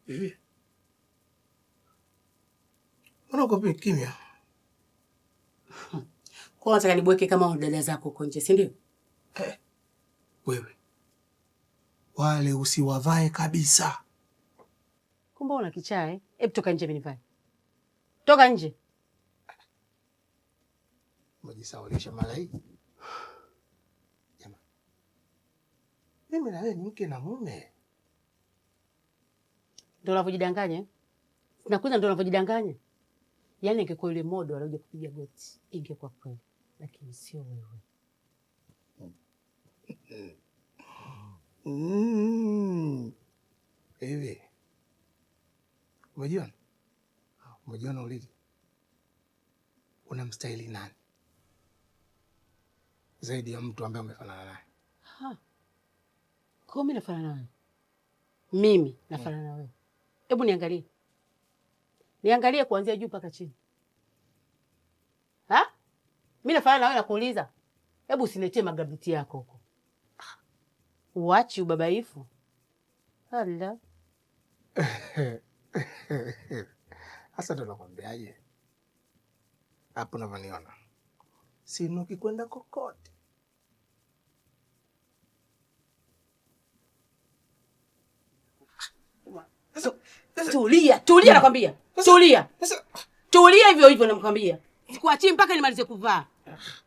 Hivi. Mbona uko kimya? Kwa nataka nibweke kama dada zako huko nje, si ndio? Wewe. Wale usiwavae kabisa. Kumbe una kichaa eh? Hebu toka nje mimi nivae. Toka nje. Umejisaulisha mara hii. Jamaa. Mimi na wewe ni mke na mume. Ndio unavyojidanganya? Nakuza ndio unavyojidanganya? Yaani ingekuwa yule modo alikuja kupiga goti, ingekuwa kweli. Lakini sio wewe. Hivi. Umejiona? Umejiona ulivyo? Unamstahili nani? Zaidi ya mtu ambaye umefanana naye. Kwa mimi nafanana naye. Mimi nafanana na wewe. Hebu niangalie. Niangalie kuanzia juu mpaka chini. Mimi nafanana na wewe nakuuliza. Hebu usiletee magabiti yako huko. Uachi ubabaifu. Hala. Sasa ndo nakwambiaje? Hapo unavoniona. Sinuki kwenda kokote. Tulia nakwambia. Tulia hivyo hivyo nakwambia. Sikuachii mpaka nimalize kuvaa.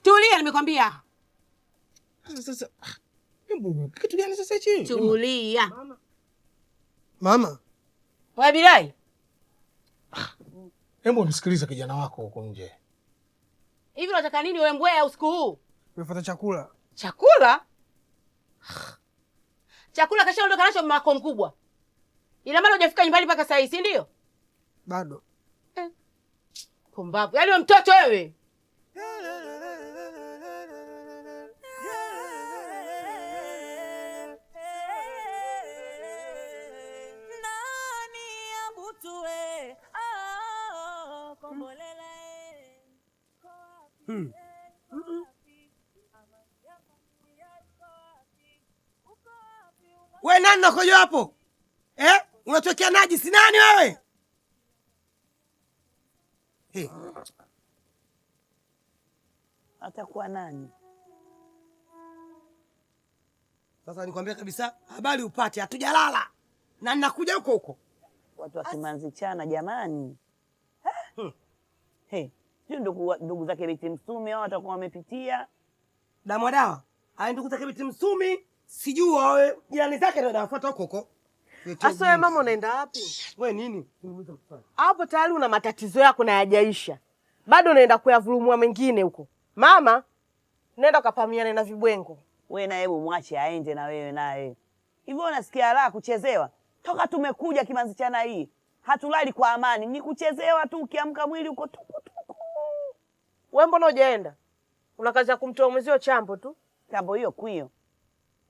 Tulia nimekwambia. Sasa kitu gani sasa hichi? Tulia. Mama. Wewe Bilai. Hebu nisikilize kijana wako huko nje. Hivi unataka nini wewe mbwea usiku huu? Nimefuata chakula. Chakula? Chakula kashaondoka nacho mako mkubwa. Ina maana hujafika nyumbani mpaka saa hii, si ndio? Bado. Pumbavu. Yaani wewe mtoto wewe. Wewe nani nakojo hapo? Unatokea najisi nani wewe? Atakuwa nani? Sasa nikwambia kabisa, habari upate, hatujalala. Na ninakuja huko huko. Watu wa Kimanzi Chana jamani. Sio ndugu zake Biti Msumi hao watakuwa wamepitia. Damu dawa. Hai ndugu zake Biti Msumi, sijua wewe jirani zake ndio anafuata huko huko. Asa wewe mama unaenda wapi? Wewe nini? Hapo tayari una matatizo yako na hayajaisha. Bado unaenda kuyavurumua mengine huko. Mama, nenda ukapamiane na vibwengo. Wewe na hebu mwache aende na wewe naye. Hivyo unasikia raha kuchezewa? Toka tumekuja Kimanzi Chana hii. Hatulali kwa amani, ni kuchezewa tu, ukiamka mwili uko tuku. Wewe mbona hujaenda? Una kazi ya kumtoa mwezio chambo tu. Chambo hiyo kwio.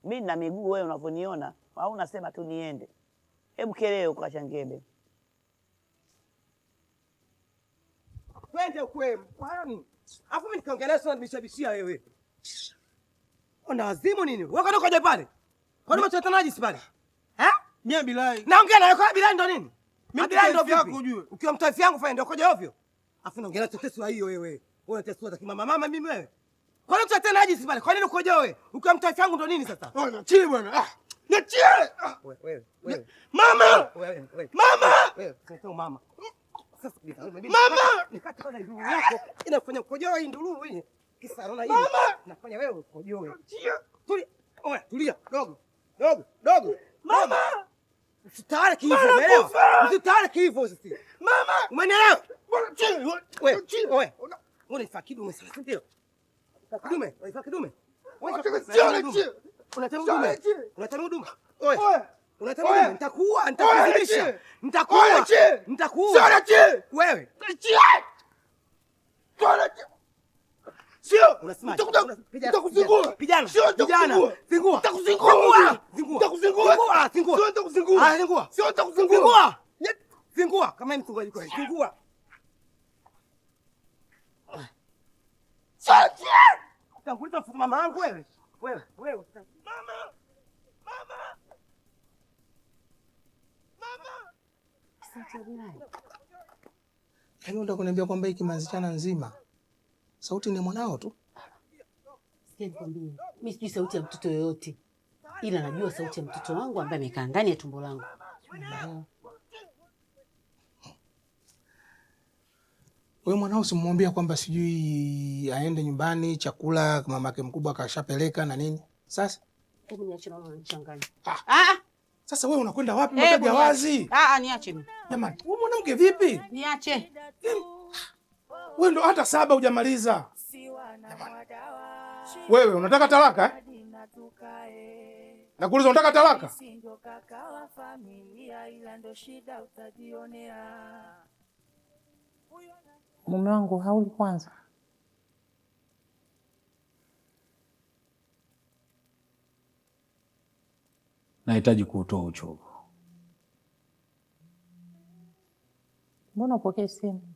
Mimi na miguu wewe unavyoniona, au unasema tu niende. Hebu keleo kwa Changebe. Twende ukwemu. Kwani? Afu mimi nikaongelea sana bishabishia wewe. Ona wazimu nini? Wewe kwani ukoje pale? Kwani umetoa najisi pale? Mimi Bilai. Naongea na wewe Bilai ndo nini? Mimi Bilai ndo vipi? ujue. Ukiwa mtaifu yangu fanya ndio ukoje ovyo. Afu naongelea tetesi hiyo wewe. Wewe unatesua za kimama mimi wewe. Kwani unatoa najisi pale? Kwani ukoje wewe? Ukiwa mtaifu yangu ndo nini sasa? Niachie bwana. Niachie. Wewe. Mama. Wewe. Mama. Wewe, sasa mama. Mama. Nikati kwanza nduru yako inafanya ukojoe hii nduru hii. Kisa naona hii. Nafanya wewe ukojoe. Tulia. Oya, tulia. Dogo. Mama. Usitawale kifo, umeelewa? Usitawale kifo sisi. Mama. Umeelewa? Wewe. Unaifa kidume sasa ndio. Kidume, unaifa kidume. Unataka kidume. Oya. Unataka nitakuua, nitakuzibisha. Nitakuua. Wewe. Sio. Unasema. Nitakuzingua. Pijana. Sio Pijana. Zingua. Nitakuzingua. Nitakuzingua. zingua. Sio nitakuzingua. Ah, zingua. Sio nitakuzingua. Zingua. Zingua kama msungaji kweli. Zingua. Sasa. Utakuita mama yangu wewe. Wewe. Mama. Yaani unataka kuniambia kwamba hiki Kimanzichana nzima sauti ni mwanao tu? Sikia nikwambie, mimi sijui sauti ya mtoto yoyote, ila najua sauti ya mtoto wangu ambaye amekaa ndani ya tumbo langu. Wewe mwanao simwambia kwamba sijui aende nyumbani, chakula mamake mkubwa akashapeleka na nini? Sasa Hebu niache na unanichanganya. sasa wewe unakwenda wapi? Mtaja wazi. Niache mimi. Jamani, wewe mwanamke vipi? Niache. Wewe ndo hata 7 hujamaliza. Wewe unataka talaka? Nakuuliza unataka talaka? Mume wangu hauli kwanza. Nahitaji kuutoa uchovu. Mbona upokee simu?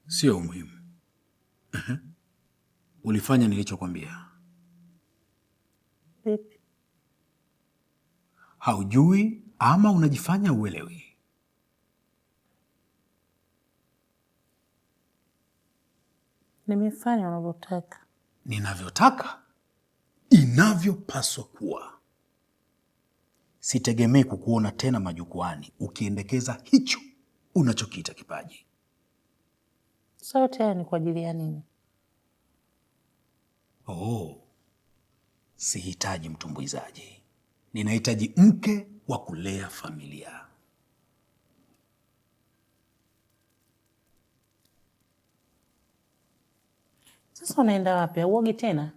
Sio muhimu. Ulifanya nilichokwambia. Vipi? Haujui ama unajifanya uelewi? Nimefanya unavyotaka. Ninavyotaka, inavyopaswa kuwa. Sitegemei kukuona tena majukwani ukiendekeza hicho unachokiita kipaji. Sauti haya ni kwa ajili ya nini? Sihitaji mtumbuizaji. Ninahitaji mke wa kulea familia. Sasa unaenda wapi? Auogi tena?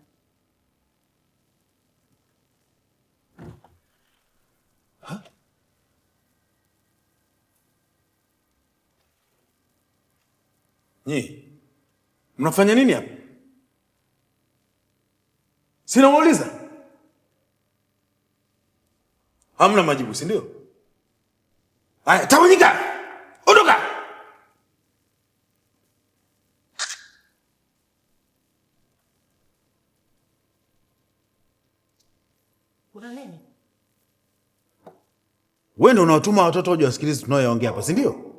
Mnafanya nini hapa? Sina muuliza. Hamna majibu, si ndio? Haya, tawanyika. Ondoka. Kuna nini? Wewe ndio unawatuma watoto waje wasikilize tunayoongea hapa, si ndio?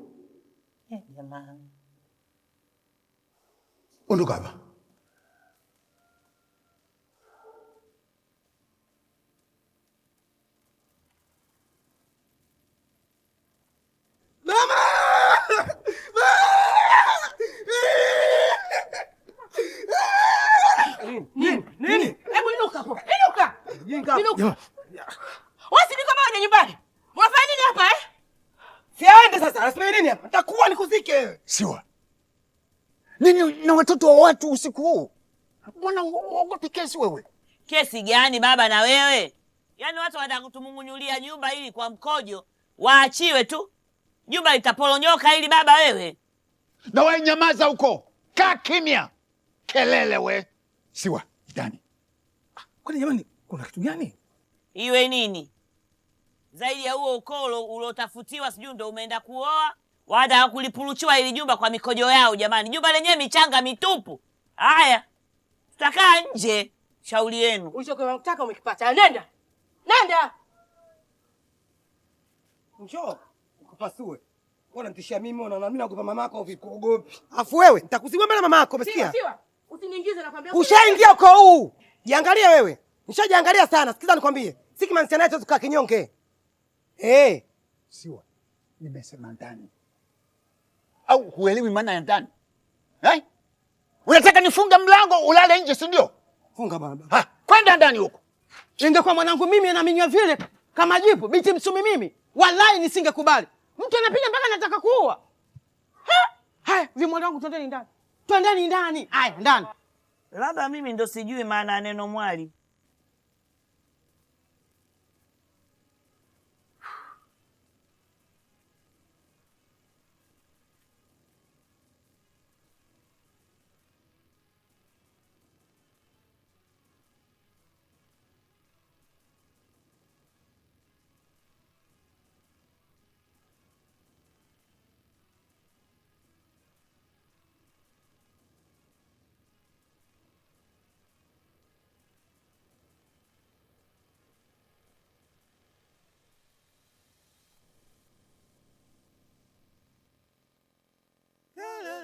Jamani. Ondoka hapa. Mama! Nini? Hebu inuka hapo. Inuka. Jinga. Inuka. Wewe si niko bado nyumbani. Unafanya nini hapa eh? Siende sasa. Anasema nini hapa? Nitakuwa nikuzike wewe. Siwa. Nini na watoto wa watu usiku huu? Mbona uogopi kesi wewe? Kesi gani baba na wewe? Yaani watu wanataka kutumung'unyulia nyumba hili kwa mkojo, waachiwe tu. Nyumba itapolonyoka hili baba wewe. Na wewe nyamaza huko. Kaa kimya. Kelele we. Siwa, ndani. Kwani jamani, kuna kitu gani? Iwe nini? Zaidi ya huo ukolo ulotafutiwa sijui ndo umeenda kuoa, wanataka kulipuruchiwa hili jumba kwa mikojo yao jamani. Jumba lenyewe michanga mitupu. Haya. Tutakaa nje. Shauri yenu. Ulichokuwa unataka umekipata. Nenda. Nenda. Njoo. Ukupasue. Unanitishia mimi, unaona mimi naogopa mamako au vipi? Kuogopi. Afu wewe, nitakuzibua mbele mamako, umesikia? Siwa. Usiniingize nakwambia. Ushaingia uko huu. Jiangalie wewe. Nishajiangalia sana. Sikiza nikwambie. Si Kimanzichana yetu tukaa kinyonge. Siwa. Nimesema ndani. Au huelewi maana ya ndani? Unataka nifunge mlango ulale nje, si ndio? Funga baba. Kwenda ndani huko. Ingekuwa mwanangu mimi anaminywa vile kama jipu, binti msumi mimi. Wallahi nisingekubali. Mtu anapiga mpaka anataka kuua. Haya, vimwali wangu twendeni ndani. Twendeni ndani. Haya, ndani. Labda mimi ndo sijui maana ya neno mwali.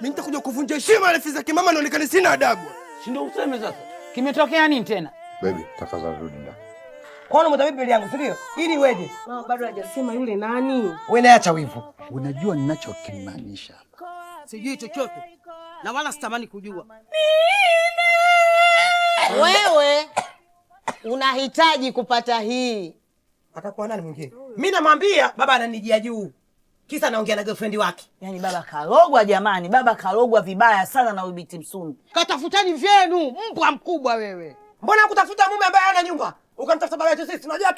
Mimi nitakuja kuvunja heshima ya za kimama, naonekana sina adabu. Si ndio useme sasa? Kimetokea nini tena? Baby, tafadhali rudi ndani. Kwa nini mtabibi mbele yangu, si ndio? Ili weje? Mama bado hajasema yule nani. Wewe naacha wivu. Unajua ninachokimaanisha hapa. Sijui chochote. Na wala sitamani kujua. Wewe unahitaji kupata hii. Atakuwa nani mwingine? Mimi namwambia baba ananijia juu. Kisa anaongea na girlfriend wake. Yaani baba karogwa jamani, baba karogwa vibaya sana na Binti Msumi. Katafutani vyenu, mbwa mkubwa wewe. Mbona kutafuta mume ambaye hana nyumba? Ukamtafuta baba yetu sisi. Unajua